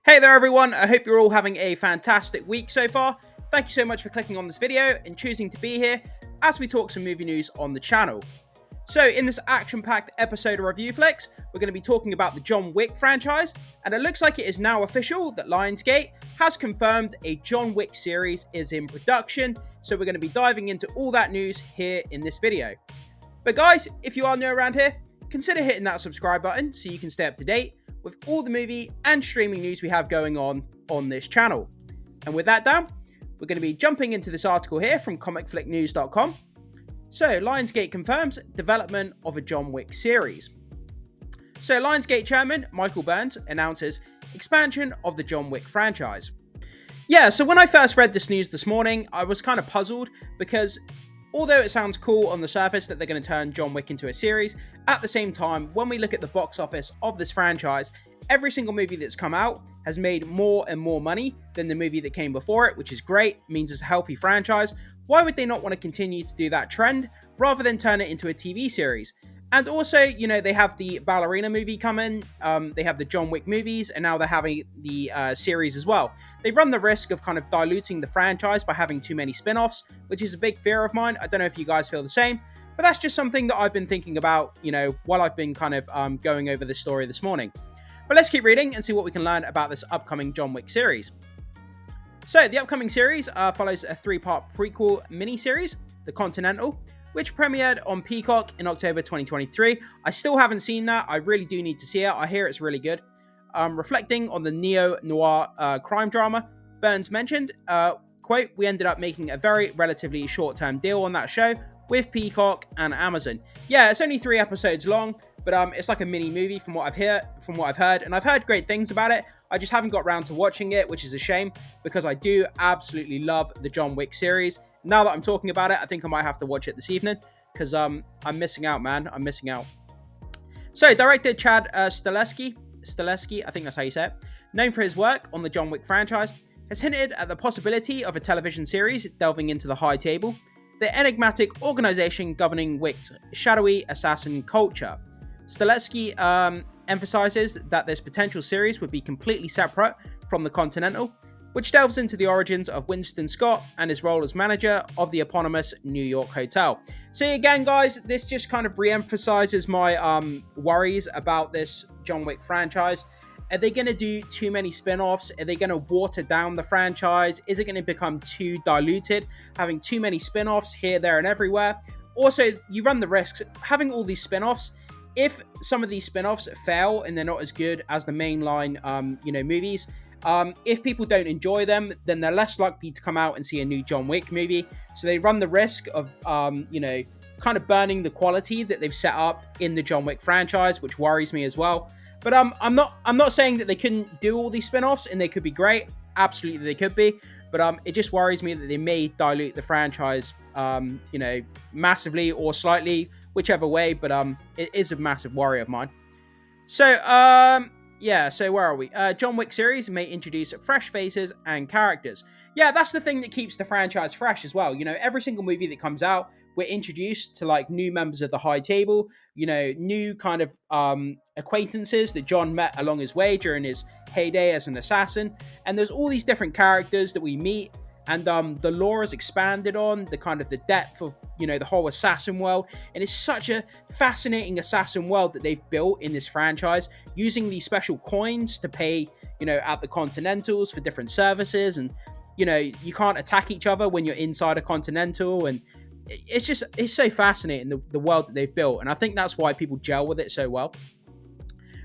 Hey there everyone, I hope you're all having a fantastic week so far. Thank you so much for clicking on this video and choosing to be here as we talk some movie news on the channel. So in this action-packed episode of Review Flicks, we're going to be talking about the John Wick franchise, and it looks like it is now official that Lionsgate has confirmed a John Wick series is in production, so we're going to be diving into all that news here in this video. But guys, if you are new around here, consider hitting that subscribe button so you can stay up to date with all the movie and streaming news we have going on this channel. And with that down, we're going to be jumping into this article here from comicflicknews.com. So, Lionsgate confirms development of a John Wick series. So, Lionsgate chairman Michael Burns announces expansion of the John Wick franchise. Yeah, so when I first read this news this morning, I was kind of puzzled because although it sounds cool on the surface that they're going to turn John Wick into a series, at the same time, when we look at the box office of this franchise, every single movie that's come out has made more and more money than the movie that came before it, which is great, means it's a healthy franchise. Why would they not want to continue to do that trend rather than turn it into a TV series? And also, you know, they have the Ballerina movie coming, they have the John Wick movies, and now they're having the series as well. They run the risk of kind of diluting the franchise by having too many spin-offs, which is a big fear of mine. I don't know if you guys feel the same, but that's just something that I've been thinking about, you know, while I've been kind of going over this story this morning. But let's keep reading and see what we can learn about this upcoming John Wick series. So, the upcoming series follows a 3-part prequel miniseries, The Continental, which premiered on Peacock in October 2023. I still haven't seen that. I really do need to see it. I hear it's really good. Reflecting on the neo-noir crime drama, Burns mentioned, quote, "We ended up making a very relatively short-term deal on that show with Peacock and Amazon." Yeah, it's only 3 episodes long, but it's like a mini movie from what I've heard, and I've heard great things about it. I just haven't got around to watching it, which is a shame because I do absolutely love the John Wick series. Now that I'm talking about it, I think I might have to watch it this evening because I'm missing out, man. I'm missing out. So, director Chad Stahelski, I think that's how you say it, known for his work on the John Wick franchise, has hinted at the possibility of a television series delving into the High Table, the enigmatic organization governing Wick's shadowy assassin culture. Stahelski emphasizes that this potential series would be completely separate from the Continental, which delves into the origins of Winston Scott and his role as manager of the eponymous New York hotel. So again, guys, this just kind of re-emphasizes my worries about this John Wick franchise. Are they going to do too many spin-offs? Are they going to water down the franchise? Is it going to become too diluted, having too many spin-offs here, there, and everywhere? Also, you run the risks having all these spin-offs. If some of these spin-offs fail and they're not as good as the mainline, movies, if people don't enjoy them, then they're less likely to come out and see a new John Wick movie. So they run the risk of, kind of burning the quality that they've set up in the John Wick franchise, which worries me as well. But I'm not saying that they couldn't do all these spin-offs and they could be great. Absolutely, they could be. But it just worries me that they may dilute the franchise, massively or slightly, whichever way. But it is a massive worry of mine. So so where are we? John Wick series may introduce fresh faces and characters. Yeah, that's the thing that keeps the franchise fresh as well. You know, every single movie that comes out, we're introduced to like new members of the High Table, you know, new kind of acquaintances that John met along his way during his heyday as an assassin. And there's all these different characters that we meet. And the lore is expanded on, the kind of the depth of, you know, the whole assassin world. And it's such a fascinating assassin world that they've built in this franchise, using these special coins to pay, you know, at the Continentals for different services. And, you know, you can't attack each other when you're inside a Continental. And it's so fascinating, the world that they've built. And I think that's why people gel with it so well.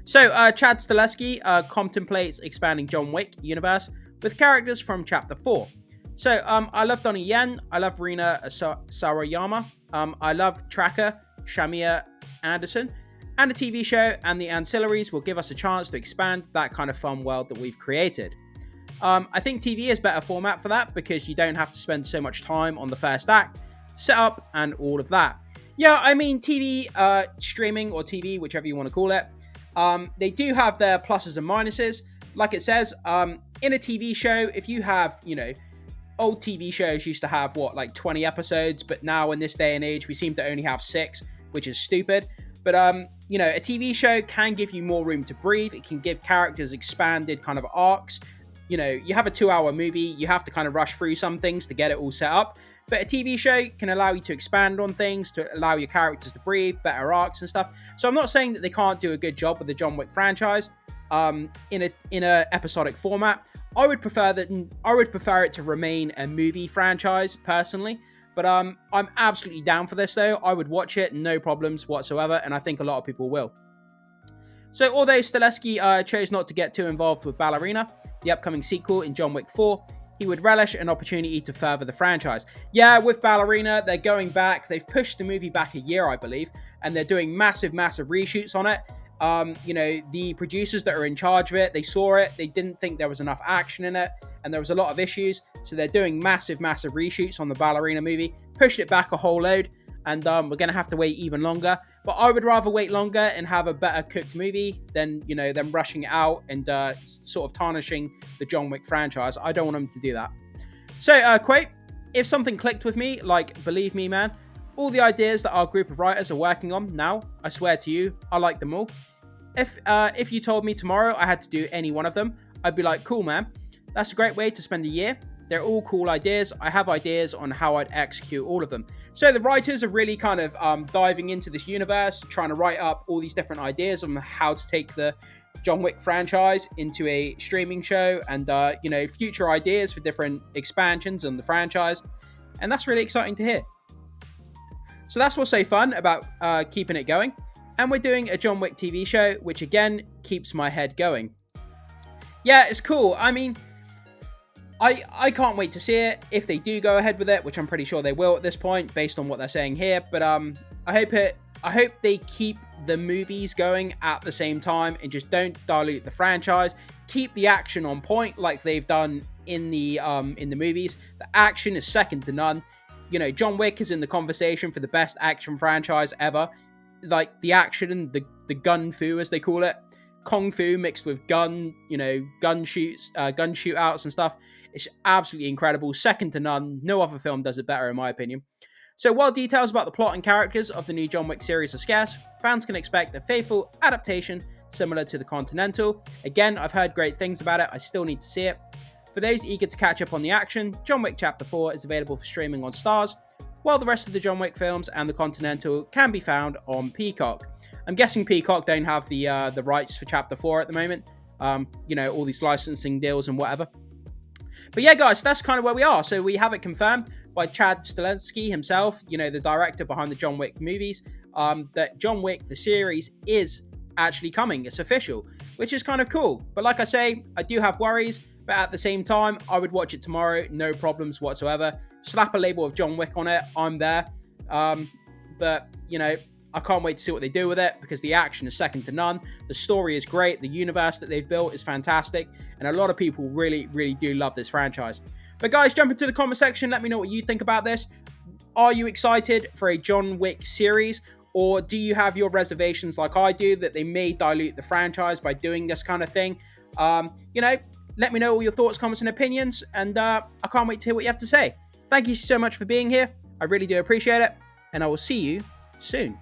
So Chad Stahelski contemplates expanding John Wick universe with characters from Chapter 4. So, I love Donnie Yen, I love Rina Sawayama, I love Tracker, Shamir Anderson, and the TV show and the ancillaries will give us a chance to expand that kind of fun world that we've created. I think TV is better format for that because you don't have to spend so much time on the first act, setup, and all of that. Yeah, I mean, TV, streaming or TV, whichever you want to call it, they do have their pluses and minuses. Like it says, in a TV show, if you have, you know, old TV shows used to have, like 20 episodes, but now in this day and age, we seem to only have 6, which is stupid. But a TV show can give you more room to breathe. It can give characters expanded kind of arcs. You have a 2-hour movie, you have to kind of rush through some things to get it all set up. But a TV show can allow you to expand on things, to allow your characters to breathe, better arcs and stuff. So I'm not saying that they can't do a good job with the John Wick franchise in a episodic format. I would prefer it to remain a movie franchise personally. But I'm absolutely down for this though. I would watch it, no problems whatsoever, and I think a lot of people will. So although Stileski chose not to get too involved with Ballerina, the upcoming sequel in John Wick 4, he would relish an opportunity to further the franchise. Yeah, with Ballerina, they're going back. They've pushed the movie back a year, I believe, and they're doing massive reshoots on it. The producers that are in charge of it, they saw it, they didn't think there was enough action in it, and there was a lot of issues, so they're doing massive reshoots on the Ballerina movie, pushed it back a whole load, and we're going to have to wait even longer. But I would rather wait longer and have a better cooked movie than, them rushing it out and sort of tarnishing the John Wick franchise. I don't want them to do that. So, quote, if something clicked with me, like, believe me, man, all the ideas that our group of writers are working on now, I swear to you, I like them all. If you told me tomorrow I had to do any one of them, I'd be like, cool, man. That's a great way to spend a year. They're all cool ideas. I have ideas on how I'd execute all of them. So the writers are really kind of diving into this universe, trying to write up all these different ideas on how to take the John Wick franchise into a streaming show and, future ideas for different expansions on the franchise. And that's really exciting to hear. So that's what's so fun about keeping it going. And we're doing a John Wick TV show, which again keeps my head going. Yeah, it's cool. I mean, I can't wait to see it if they do go ahead with it, which I'm pretty sure they will at this point, based on what they're saying here. But I hope they keep the movies going at the same time and just don't dilute the franchise. Keep the action on point like they've done in the movies. The action is second to none. John Wick is in the conversation for the best action franchise ever. Like the action, the gun fu as they call it, kung fu mixed with gun shootouts and stuff. It's absolutely incredible, second to none. No other film does it better in my opinion. So while details about the plot and characters of the new John Wick series are scarce, fans can expect a faithful adaptation similar to the Continental. Again, I've heard great things about it. I still need to see it. For those eager to catch up on the action, John Wick Chapter 4 is available for streaming on Starz, while the rest of the John Wick films and the Continental can be found on Peacock. I'm guessing Peacock don't have the rights for Chapter 4 at the moment. All these licensing deals and whatever. But yeah, guys, that's kind of where we are. So we have it confirmed by Chad Stahelski himself, the director behind the John Wick movies, that John Wick, the series, is actually coming. It's official, which is kind of cool. But like I say, I do have worries. But at the same time, I would watch it tomorrow, no problems whatsoever. Slap a label of John Wick on it, I'm there. But I can't wait to see what they do with it because the action is second to none. The story is great. The universe that they've built is fantastic. And a lot of people really, really do love this franchise. But guys, jump into the comment section. Let me know what you think about this. Are you excited for a John Wick series? Or do you have your reservations like I do that they may dilute the franchise by doing this kind of thing? Let me know all your thoughts, comments, and opinions. And I can't wait to hear what you have to say. Thank you so much for being here. I really do appreciate it. And I will see you soon.